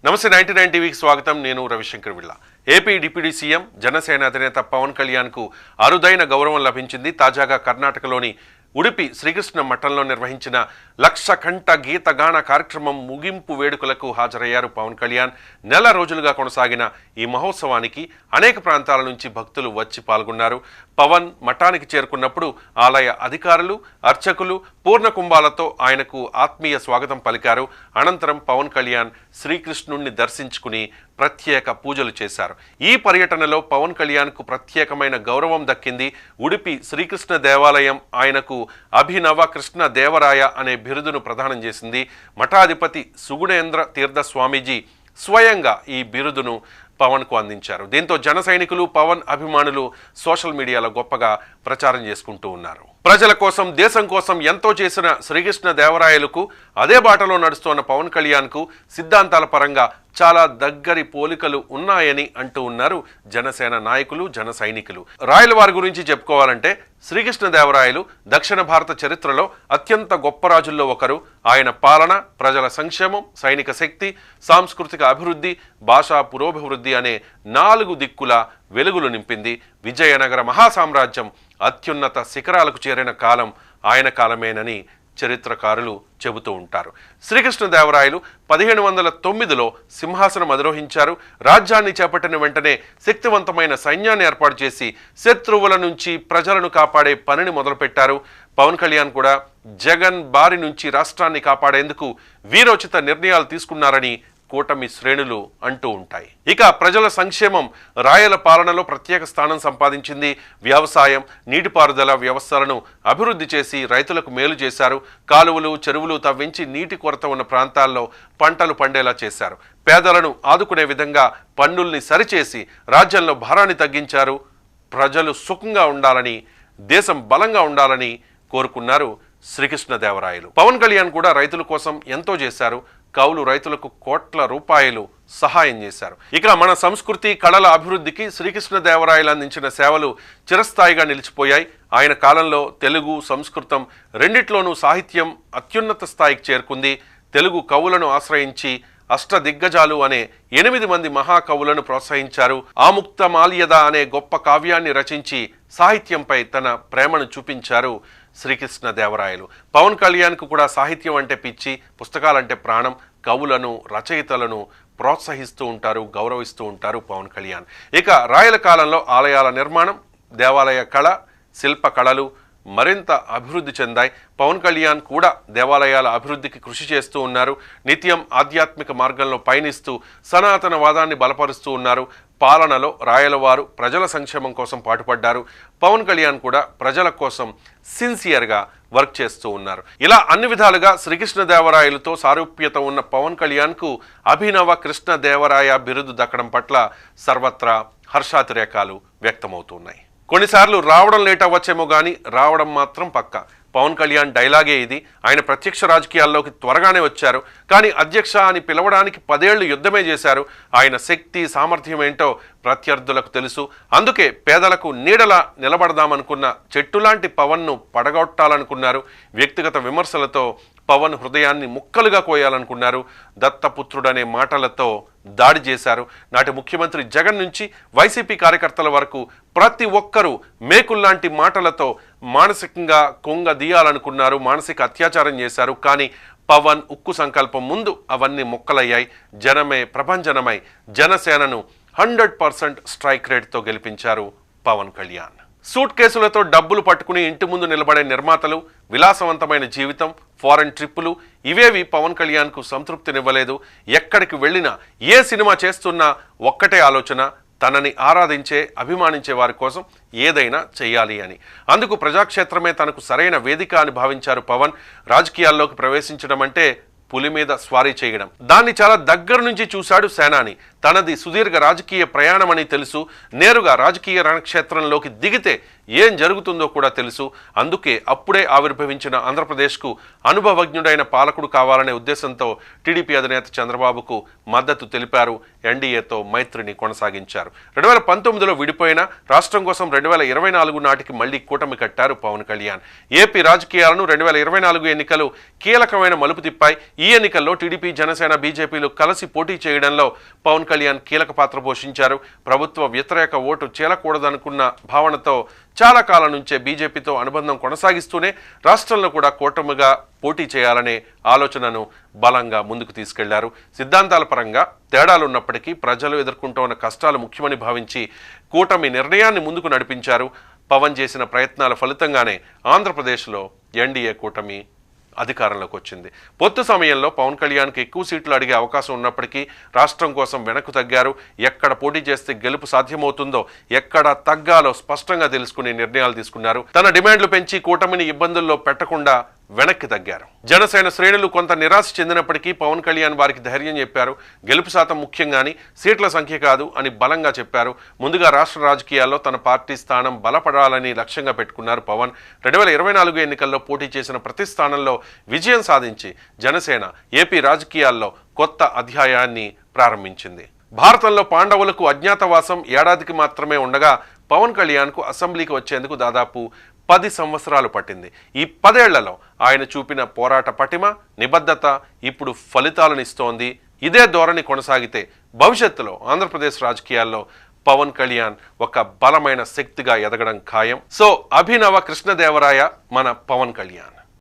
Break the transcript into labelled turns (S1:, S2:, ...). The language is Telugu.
S1: నమస్తే 99 టీవీకి స్వాగతం. నేను Ravishankar Villa. AP deputy CM Janasena అధినేత పవన్ కళ్యాణ్కు అరుదైన గౌరవం లభించింది. తాజాగా కర్ణాటకలోని ఉడిపి శ్రీకృష్ణ మఠంలో నిర్వహించిన లక్ష కంఠ గీతగాన కార్యక్రమం ముగింపు వేడుకలకు హాజరయ్యారు పవన్ కళ్యాణ్. నెల రోజులుగా కొనసాగిన ఈ మహోత్సవానికి అనేక ప్రాంతాల నుంచి భక్తులు వచ్చి పాల్గొన్నారు. పవన్ మఠానికి చేరుకున్నప్పుడు ఆలయ అధికారులు, అర్చకులు పూర్ణ కుంభాలతో ఆయనకు ఆత్మీయ స్వాగతం పలికారు. అనంతరం పవన్ కళ్యాణ్ శ్రీకృష్ణుణ్ణి దర్శించుకుని ప్రత్యేక పూజలు చేశారు. ఈ పర్యటనలో పవన్ కళ్యాణ్కు ప్రత్యేకమైన గౌరవం దక్కింది. ఉడిపి శ్రీకృష్ణ దేవాలయం ఆయనకు అభినవ కృష్ణ దేవరాయ అనే బిరుదును ప్రదానం చేసింది. మఠాధిపతి సుగుణేంద్ర తీర్థ స్వామీజీ స్వయంగా ఈ బిరుదును పవన్కు అందించారు. దీంతో జన సైనికులు, పవన్ అభిమానులు సోషల్ మీడియాలో గొప్పగా ప్రచారం చేసుకుంటూ ఉన్నారు. ప్రజల కోసం, దేశం కోసం ఎంతో చేసిన శ్రీకృష్ణ దేవరాయలకు అదే బాటలో నడుస్తున్న పవన్ కళ్యాణ్కు సిద్ధాంతాల పరంగా చాలా దగ్గరి పోలికలు ఉన్నాయని అంటూ ఉన్నారు జనసేన నాయకులు, జన సైనికులు. రాయల వారి గురించి చెప్పుకోవాలంటే శ్రీకృష్ణ దేవరాయలు దక్షిణ భారత చరిత్రలో అత్యంత గొప్ప రాజుల్లో ఒకరు. ఆయన పాలన ప్రజల సంక్షేమం, సైనిక శక్తి, సాంస్కృతిక అభివృద్ధి, భాషా పురోభివృద్ధి అనే 4 దిక్కుల వెలుగులు నింపింది. విజయనగర మహాసామ్రాజ్యం అత్యున్నత శిఖరాలకు చేరిన కాలం ఆయన కాలమేనని చరిత్రకారులు చెబుతూ ఉంటారు. శ్రీకృష్ణదేవరాయలు 1509లో సింహాసనం అధిరోహించారు. రాజ్యాన్ని చేపట్టిన వెంటనే శక్తివంతమైన సైన్యాన్ని ఏర్పాటు చేసి శత్రువుల నుంచి ప్రజలను కాపాడే పనిని మొదలుపెట్టారు. పవన్ కళ్యాణ్ కూడా జగన్ బారి నుంచి రాష్ట్రాన్ని కాపాడేందుకు వీరోచిత నిర్ణయాలు తీసుకున్నారని కూటమి శ్రేణులు అంటూ ఉంటాయి. ఇక ప్రజల సంక్షేమం రాయల పాలనలో ప్రత్యేక స్థానం సంపాదించింది. వ్యవసాయం, నీటిపారుదల వ్యవస్థలను అభివృద్ధి చేసి రైతులకు మేలు చేశారు. కాలువలు, చెరువులు తవ్వించి నీటి కొరత ఉన్న ప్రాంతాల్లో పంటలు పండేలా చేశారు. పేదలను ఆదుకునే విధంగా పన్నుల్ని సరిచేసి రాజ్యంలో భారాన్ని తగ్గించారు. ప్రజలు సుఖంగా ఉండాలని, దేశం బలంగా ఉండాలని కోరుకున్నారు శ్రీకృష్ణదేవరాయలు. పవన్ కళ్యాణ్ కూడా రైతుల కోసం ఎంతో చేశారు. కౌలు రైతులకు కోట్ల రూపాయలు సహాయం చేశారు. ఇక మన సంస్కృతి, కళల అభివృద్ధికి శ్రీకృష్ణదేవరాయలు అందించిన సేవలు చిరస్థాయిగా నిలిచిపోయాయి. ఆయన కాలంలో తెలుగు, సంస్కృతం రెండిట్లోనూ సాహిత్యం అత్యున్నత స్థాయికి చేరుకుంది. తెలుగు కవులను ఆశ్రయించి అష్టదిగ్గజాలు అనే 8 మంది మహాకవులను ప్రోత్సహించారు. ఆముక్తమాల్యద అనే గొప్ప కావ్యాన్ని రచించి సాహిత్యంపై తన ప్రేమను చూపించారు శ్రీకృష్ణదేవరాయలు. పవన్ కళ్యాణ్కు కూడా సాహిత్యం అంటే పిచ్చి, పుస్తకాలంటే ప్రాణం. కవులను, రచయితలను ప్రోత్సహిస్తూ ఉంటారు, గౌరవిస్తూ ఉంటారు పవన్ కళ్యాణ్. ఇక రాయల కాలంలో ఆలయాల నిర్మాణం, దేవాలయ కళ, శిల్ప కళలు మరింత అభివృద్ధి చెందాయి. పవన్ కళ్యాణ్ కూడా దేవాలయాల అభివృద్ధికి కృషి చేస్తూ ఉన్నారు. నిత్యం ఆధ్యాత్మిక మార్గంలో పయనిస్తూ సనాతనవాదాన్ని బలపరుస్తూ ఉన్నారు. పాలనలో రాయలవారు ప్రజల సంక్షేమం కోసం పాటుపడ్డారు. పవన్ కళ్యాణ్ కూడా ప్రజల కోసం సిన్సియర్గా వర్క్ చేస్తూ ఉన్నారు. ఇలా అన్ని విధాలుగా శ్రీకృష్ణదేవరాయలతో సారూప్యత ఉన్న పవన్ కళ్యాణ్కు అభినవ కృష్ణ దేవరాయ బిరుదు దక్కడం పట్ల సర్వత్రా హర్షాతిరేకాలు వ్యక్తమవుతున్నాయి. కొన్నిసార్లు రావడం లేట్ అవ్వచ్చేమో కానీ రావడం మాత్రం పక్కా. పవన్ కళ్యాణ్ డైలాగే ఇది. ఆయన ప్రత్యక్ష రాజకీయాల్లోకి త్వరగానే వచ్చారు, కానీ అధ్యక్ష అని పిలవడానికి 10 ఏళ్లు యుద్ధమే చేశారు. ఆయన శక్తి, సామర్థ్యం ఏంటో ప్రత్యర్థులకు తెలుసు. అందుకే పేదలకు నీడలా నిలబడదామనుకున్న చెట్టులాంటి పవన్ను పడగొట్టాలనుకున్నారు. వ్యక్తిగత విమర్శలతో పవన్ హృదయాన్ని ముక్కలుగా కోయాలనుకున్నారు. దత్తపుత్రుడనే మాటలతో దాడి చేశారు. నాటి ముఖ్యమంత్రి జగన్ నుంచి వైసీపీ కార్యకర్తల వరకు ప్రతి ఒక్కరూ మేకుల్లాంటి మాటలతో మానసికంగా కుంగదీయాలనుకున్నారు, మానసిక అత్యాచారం చేశారు. కానీ పవన్ ఉక్కు సంకల్పం ముందు అవన్నీ మొక్కలయ్యాయి. జనమే ప్రభంజనమై జనసేనను 100% స్ట్రైక్ రేట్తో గెలిపించారు పవన్ కళ్యాణ్. సూట్ కేసులతో డబ్బులు పట్టుకుని ఇంటి ముందు నిలబడే నిర్మాతలు, విలాసవంతమైన జీవితం, ఫారెన్ ట్రిప్పులు ఇవేవి పవన్ కళ్యాణ్కు సంతృప్తినివ్వలేదు. ఎక్కడికి వెళ్ళినా, ఏ సినిమా చేస్తున్నా ఒక్కటే ఆలోచన, తనని ఆరాధించే, అభిమానించే వారి కోసం ఏదైనా చెయ్యాలి అని. అందుకు ప్రజాక్షేత్రమే తనకు సరైన వేదిక అని భావించారు పవన్. రాజకీయాల్లోకి ప్రవేశించడం అంటే పులి మీద స్వారీ చేయడం. దాన్ని చాలా దగ్గర నుంచి చూశాడు సేనాని. తనది సుదీర్ఘ రాజకీయ ప్రయాణమని తెలుసు. నేరుగా రాజకీయ రణక్షేత్రంలోకి దిగితే ఏం జరుగుతుందో కూడా తెలుసు. అందుకే అప్పుడే ఆవిర్భవించిన ఆంధ్రప్రదేశ్కు అనుభవజ్ఞుడైన పాలకుడు కావాలనే ఉద్దేశంతో టీడీపీ అధినేత చంద్రబాబుకు మద్దతు తెలిపారు. ఎన్డీఏతో మైత్రిని కొనసాగించారు. 2019లో విడిపోయిన రాష్ట్రం కోసం 2024 నాటికి మళ్లీ కూటమి కట్టారు పవన్ కళ్యాణ్. ఏపీ రాజకీయాలను 2024 ఎన్నికలు కీలకమైన మలుపు తిప్పాయి. ఈ ఎన్నికల్లో టీడీపీ, జనసేన, బీజేపీలు కలిసి పోటీ చేయడంలో పవన్ కళ్యాణ్ కీలక పాత్ర పోషించారు. ప్రభుత్వ వ్యతిరేక ఓటు చేలకూడదనుకున్న భావనతో చాలా కాలం నుంచే బీజేపీతో అనుబంధం కొనసాగిస్తూనే రాష్ట్రంలో కూడా కూటమిగా పోటీ చేయాలనే ఆలోచనను బలంగా ముందుకు తీసుకెళ్లారు. సిద్ధాంతాల పరంగా తేడాలున్నప్పటికీ ప్రజలు ఎదుర్కొంటున్న కష్టాలు ముఖ్యమని భావించి కూటమి నిర్ణయాన్ని ముందుకు నడిపించారు. పవన్ చేసిన ప్రయత్నాల ఫలితంగానే ఆంధ్రప్రదేశ్లో ఎన్డీఏ కూటమి అధికారంలోకి వచ్చింది. పొత్తు సమయంలో పవన్ కళ్యాణ్కి ఎక్కువ సీట్లు అడిగే అవకాశం ఉన్నప్పటికీ రాష్ట్రం కోసం వెనక్కు తగ్గారు. ఎక్కడ పోటీ చేస్తే గెలుపు సాధ్యమవుతుందో, ఎక్కడ తగ్గాలో స్పష్టంగా తెలుసుకునే నిర్ణయాలు తీసుకున్నారు. తన డిమాండ్లు పెంచి కూటమిని ఇబ్బందుల్లో పెట్టకుండా వెనక్కి తగ్గారు. జనసేన శ్రేణులు కొంత నిరాశ చెందినప్పటికీ పవన్ కళ్యాణ్ వారికి ధైర్యం చెప్పారు. గెలుపు శాతం ముఖ్యంగాని సీట్ల సంఖ్య కాదు అని బలంగా చెప్పారు. ముందుగా రాష్ట్ర రాజకీయాల్లో తన పార్టీ స్థానం బలపడాలని లక్ష్యంగా పెట్టుకున్నారు పవన్. 2024 ఎన్నికల్లో పోటీ చేసిన ప్రతి స్థానంలో విజయం సాధించి జనసేన ఏపీ రాజకీయాల్లో కొత్త అధ్యాయాన్ని ప్రారంభించింది. భారతంలో పాండవులకు అజ్ఞాతవాసం ఏడాదికి మాత్రమే ఉండగా పవన్ కళ్యాణ్కు అసెంబ్లీకి వచ్చేందుకు దాదాపు 10 సంవత్సరాలు పట్టింది. ఈ 10 ఏళ్లలో ఆయన చూపిన పోరాట పటిమ, నిబద్ధత ఇప్పుడు ఫలితాలనిస్తోంది. ఇదే ధోరణి కొనసాగితే భవిష్యత్తులో ఆంధ్రప్రదేశ్ రాజకీయాల్లో పవన్ కళ్యాణ్ ఒక బలమైన శక్తిగా ఎదగడం ఖాయం. సో అభినవ కృష్ణదేవరాయ మన పవన్ కళ్యాణ్.